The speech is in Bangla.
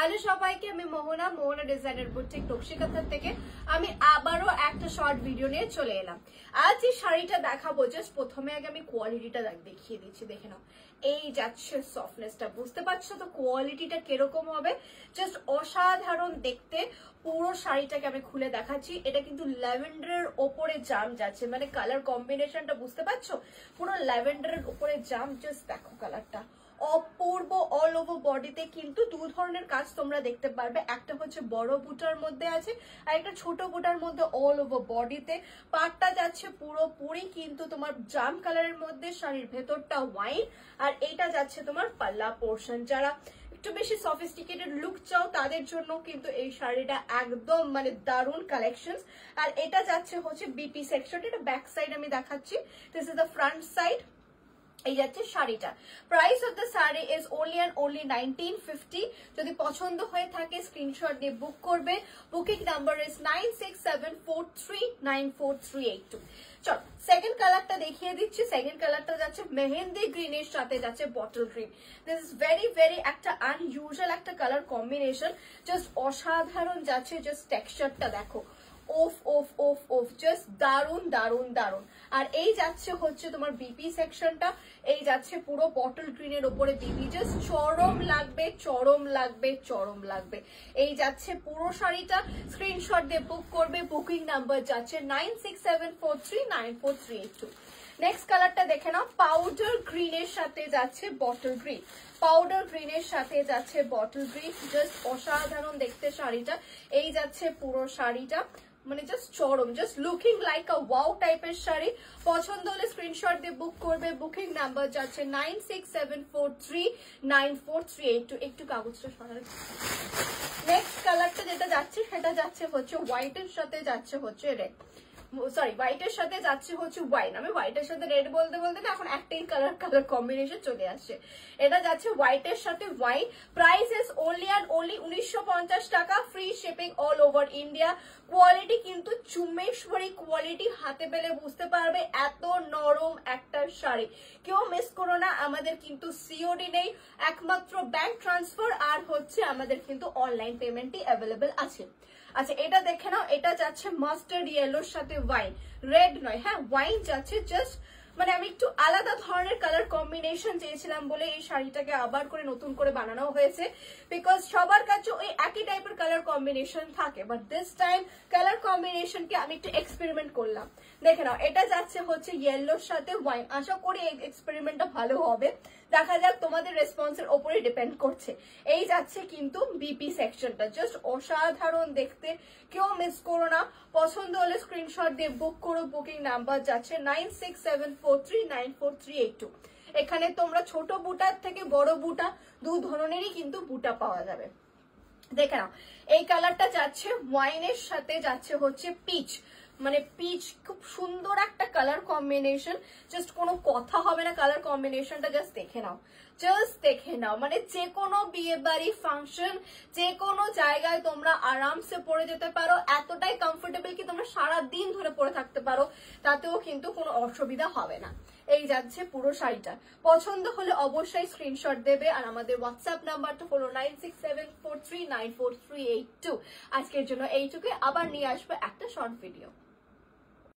হ্যালো সবাইকে, আমি মোহনা ডিজাইনার বুটিক নকশিকাঁথা থেকে আমি আবারও একটা শর্ট ভিডিও নিয়ে চলে এলাম। আজ যে শাড়িটা দেখাবো, জাস্ট প্রথমে আগে আমি কোয়ালিটিটা দেখিয়ে দিচ্ছি, দেখে নাও। এই যাচ্ছে সফটনেসটা, বুঝতে পারছো তো কোয়ালিটিটা কিরকম হবে? জাস্ট অসাধারণ দেখতে। পুরো শাড়িটাকে আমি খুলে দেখাচ্ছি। এটা কিন্তু ল্যাভেন্ডারের ওপরে জাম যাচ্ছে, মানে কালার কম্বিনেশনটা বুঝতে পারছো, পুরো ল্যাভেন্ডারের ওপরে জাম। জাস্ট দেখো কালারটা অপূর্ব। অল ওভার বডিতে কিন্তু দু ধরনের কাজ তোমরা দেখতে পারবে, একটা হচ্ছে বড় বুটার মধ্যে আছে আর একটা ছোট বুটার মধ্যে। অল ওভার বডিতে পাটটা যাচ্ছে পুরোপুরি কিন্তু তোমার জাম কালারের মধ্যে, শাড়ির ভেতরটা ওয়াইন, আর এইটা যাচ্ছে তোমার পাল্লা পোর্শন। যারা একটু বেশি সফিস্টিকেটেড লুক চাও তাদের জন্য কিন্তু এই শাড়িটা একদম মানে দারুণ কালেকশন। আর এটা যাচ্ছে হচ্ছে বিপি সেকশন। এটা ব্যাক সাইড আমি দেখাচ্ছি, this is the front side. এই যাচ্ছে শাড়িটা। Price of the sari is only 1950। যদি পছন্দ হয়ে থাকে স্ক্রিনশট দিয়ে বুক করবে। Booking number is 9674394382। চলো সেকেন্ড কালারটা দেখিয়ে দিচ্ছি। সেকেন্ড কালারটা যাচ্ছে মেহেন্দি গ্রিনের সাথে যাচ্ছে bottle green. This is very একটা আনইউজুয়াল একটা কালার কম্বিনেশন, জাস্ট অসাধারণ যাচ্ছে। জাস্ট টেক্সচারটা দেখো, ওফ ওফ ওফ ওফ, জাস্ট দারুন দারুন দারুন। আর এই যাচ্ছে হচ্ছে তোমার বিপি সেকশনটা, এই যাচ্ছে পুরো বটল গ্রিনের উপরে বিপি। জাস্ট চরম লাগবে চরম লাগবে চরম লাগবে। এই যাচ্ছে পুরো শাড়িটা, স্ক্রিনশট দিয়ে বুক করবে। বুকিং নাম্বার যাচ্ছে 9674394382। নেক্সট কালারটা দেখে নাও, পাউডার গ্রিনের সাথে যাচ্ছে বটল গ্রিন। পাউডার গ্রিনের সাথে যাচ্ছে বটল গ্রিন, জাস্ট অসাধারণ দেখতে শাড়িটা। এই যাচ্ছে পুরো শাড়িটা, মানে জাস্ট চরম, জাস্ট লুকিং লাইক আ ওয়াও টাইপের শাড়ি। পছন্দ হলে স্ক্রিনশট দিয়ে বুক করবে। বুকিং নাম্বার যাচ্ছে 9674394382। একটু কাগজটা সরাই। নেক্সট কালারটা যেটা যাচ্ছে সেটা যাচ্ছে হচ্ছে হোয়াইটের সাথে যাচ্ছে হচ্ছে রেড, সরি হোয়াইটের সাথে যাচ্ছে হচ্ছে ওয়াইন। আমি হোয়াইটের সাথে রেড বলতে বলতে না এখন একটাই কালার কম্বিনেশন চলে আসছে। এটা যাচ্ছে হোয়াইটের সাথে ওয়াইন। প্রাইস ইজ only 1950 টাকা, free shipping all over India. Quality কিন্তু চুম্বেশ্বরী কোয়ালিটি, হাতে পেলে বুঝতে পারবে এত নরম একটা শাড়ি। কেউ মিস করো না। আমাদের কিন্তু সিওডি নেই, একমাত্র ব্যাংক ট্রান্সফার আর হচ্ছে আমাদের কিন্তু অনলাইন পেমেন্টই অ্যাভেলেবেল আছে। আচ্ছা এটা দেখে নাও, এটা যাচ্ছে মাস্টার্ড ইয়েলোর সাথে ওয়াইন, রেড নয়, হ্যাঁ ওয়াইন যাচ্ছে। জাস্ট মানে আমি একটু আলাদা ধরনের কালার কম্বিনেশন চেয়েছিলাম বলে এই শাড়িটাকে আবার করে নতুন করে বানানো হয়েছে, বিকজ সবার কাছে ওই একই টাইপের কালার কম্বিনেশন থাকে, বাট দিস টাইম কালার কম্বিনেশনকে আমি একটু এক্সপেরিমেন্ট করলাম। দেখে নাও, এটা যাচ্ছে হচ্ছে ইয়েলোর সাথে ওয়াইন। আশা করি এই এক্সপেরিমেন্টটা ভালো হবে, দেখা যাক, তোমাদের রেসপন্সের ওপরে ডিপেন্ড করছে। এই যাচ্ছে কিন্তু বিপি সেকশনটা, জাস্ট অসাধারণ দেখতে, কেউ মিস করো না। পছন্দ হলে স্ক্রিনশট দিয়ে বুক করো। বুকিং নাম্বার যাচ্ছে 9674394382। এখানে তোমরা ছোট বুটার থেকে বড় বুটা দু ধরনেরই কিন্তু বুটা পাওয়া যাবে। দেখে নাও, এই কালারটা যাচ্ছে ওয়াইনের সাথে যাচ্ছে হচ্ছে পিচ, মানে পিচ, খুব সুন্দর একটা কালার কম্বিনেশন। জাস্ট কোনো কথা হবে না কালার কম্বিনেশনটা, জাস্ট দেখে নাও, জাস্ট দেখে নাও। মানে যে কোনো বিয়ে বাড়ি ফাংশন, যে কোনো জায়গায় তোমরা আরামসে পরে যেতে পারো, এতটাই কমফোর্টেবল কি তোমরা সারা দিন ধরে পরে থাকতে পারো, তাতেও কিন্তু কোনো অসুবিধা হবে না। এই যাচ্ছে পুরো শাড়িটা। পছন্দ হলে অবশ্যই স্ক্রিনশট দেবে, আর আমাদের হোয়াটসঅ্যাপ নাম্বারটা হলো 9674394382। আজকের জন্য এইটুকু, আবার নিয়ে আসবো একটা শর্ট ভিডিও।